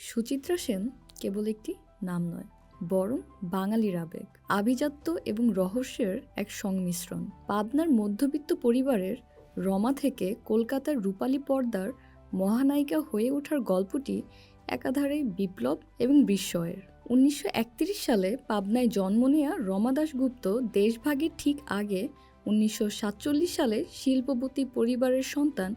সুচিত্রা সেন কেবল একটি নাম নয়, বরং বাঙালির আবেগ, আভিজাত্য এবং রহস্যের এক সংমিশ্রণ। পাবনার মধ্যবিত্ত পরিবারের রমা থেকে কলকাতার রূপালী পর্দার মহানায়িকা হয়ে ওঠার গল্পটি একাধারে বিপ্লব এবং বিস্ময়ের। 1931 সালে পাবনায় জন্ম নেয়া রমা দাশগুপ্ত দেশভাগের ঠিক আগে 1947 সালে শিল্পপতি পরিবারের সন্তান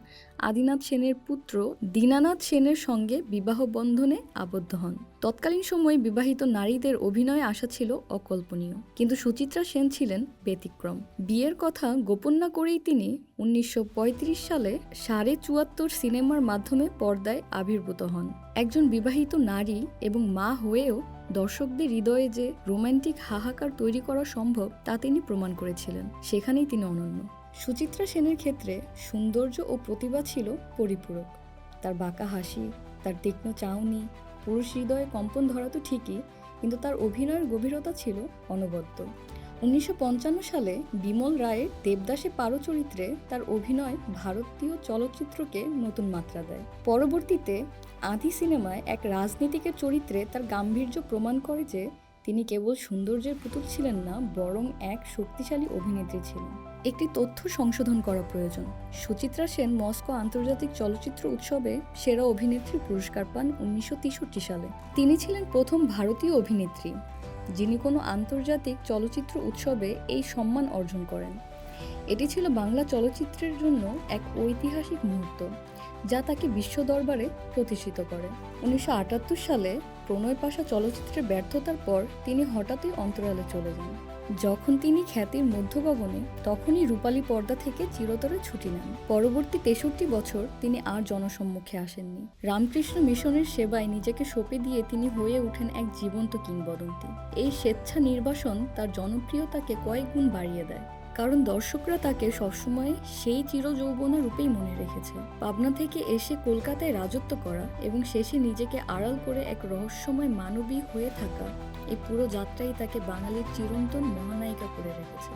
আদিনাথ সেনের পুত্র দীনানাথ সেনের সঙ্গে বিবাহ বন্ধনে আবদ্ধ হন। তৎকালীন সময়ে বিবাহিত নারীদের অভিনয়ে আসা ছিল অকল্পনীয়, কিন্তু সুচিত্রা সেন ছিলেন ব্যতিক্রম। বিয়ের কথা গোপন না করেই তিনি 1935 সালে 74.5 সিনেমার মাধ্যমে পর্দায় আবির্ভূত হন। একজন বিবাহিত নারী এবং মা হয়েও দর্শকদের হৃদয়ে যে রোমান্টিক হাহাকার তৈরি করা সম্ভব তা তিনি প্রমাণ করেছিলেন। সেখানেই তিনি অনন্য। সুচিত্রা সেনের ক্ষেত্রে সৌন্দর্য ও প্রতিভা ছিল পরিপূরক। তার বাঁকা হাসি, তার তীক্ষ্ণ চাউনি পুরুষ হৃদয়ে কম্পন ধরাতো ঠিকই, কিন্তু তার অভিনয়ের গভীরতা ছিল অনবদ্য। 1955 সালে বিমল রায়ের দেবদাসে পারো চরিত্রে তার অভিনয় ভারতীয় চলচ্চিত্রকে নতুন মাত্রা দেয়। পরবর্তীতে আধি সিনেমায় এক রাজনীতিকের চরিত্রে তার গাম্ভীর্য প্রমাণ করে যে তিনি কেবল সৌন্দর্যের পুতুল ছিলেন না, বরং এক শক্তিশালী অভিনেত্রী ছিলেন। একটি তথ্য সংশোধন করা প্রয়োজন। সুচিত্রা সেন মস্কো আন্তর্জাতিক চলচ্চিত্র উৎসবে সেরা অভিনেত্রীর পুরস্কার পান 1963 সালে। তিনি ছিলেন প্রথম ভারতীয় অভিনেত্রী যিনি কোনো আন্তর্জাতিক চলচ্চিত্র উৎসবে এই সম্মান অর্জন করেন। এটি ছিল বাংলা চলচ্চিত্রের জন্য এক ঐতিহাসিক মুহূর্ত, যা তাকে বিশ্ব দরবারে প্রতিষ্ঠিত করে। 1978 সালে প্রণয় পাশা চলচ্চিত্রের ব্যর্থতার পর তিনি হঠাৎই অন্তরালে চলে যান। যখন তিনি খ্যাতির মধ্যগগনে, তখনই রূপালী পর্দা থেকে চিরতরে ছুটি নেন। পরবর্তী 63 বছর তিনি আর জনসম্মুখে আসেননি। রামকৃষ্ণ মিশনের সেবায় নিজেকে সঁপে দিয়ে তিনি হয়ে ওঠেন এক জীবন্ত কিংবদন্তি। এই স্বেচ্ছা নির্বাসন তার জনপ্রিয়তাকে কয়েক গুণ বাড়িয়ে দেয়, কারণ দর্শকরা তাকে সবসময় সেই চিরযৌবনা রূপেই মনে রেখেছে। পাবনা থেকে এসে কলকাতায় রাজত্ব করা এবং শেষে নিজেকে আড়াল করে এক রহস্যময় মানবী হয়ে থাকা, এই পুরো যাত্রাই তাকে বাঙালির চিরন্তন মহানায়িকা করে রেখেছে।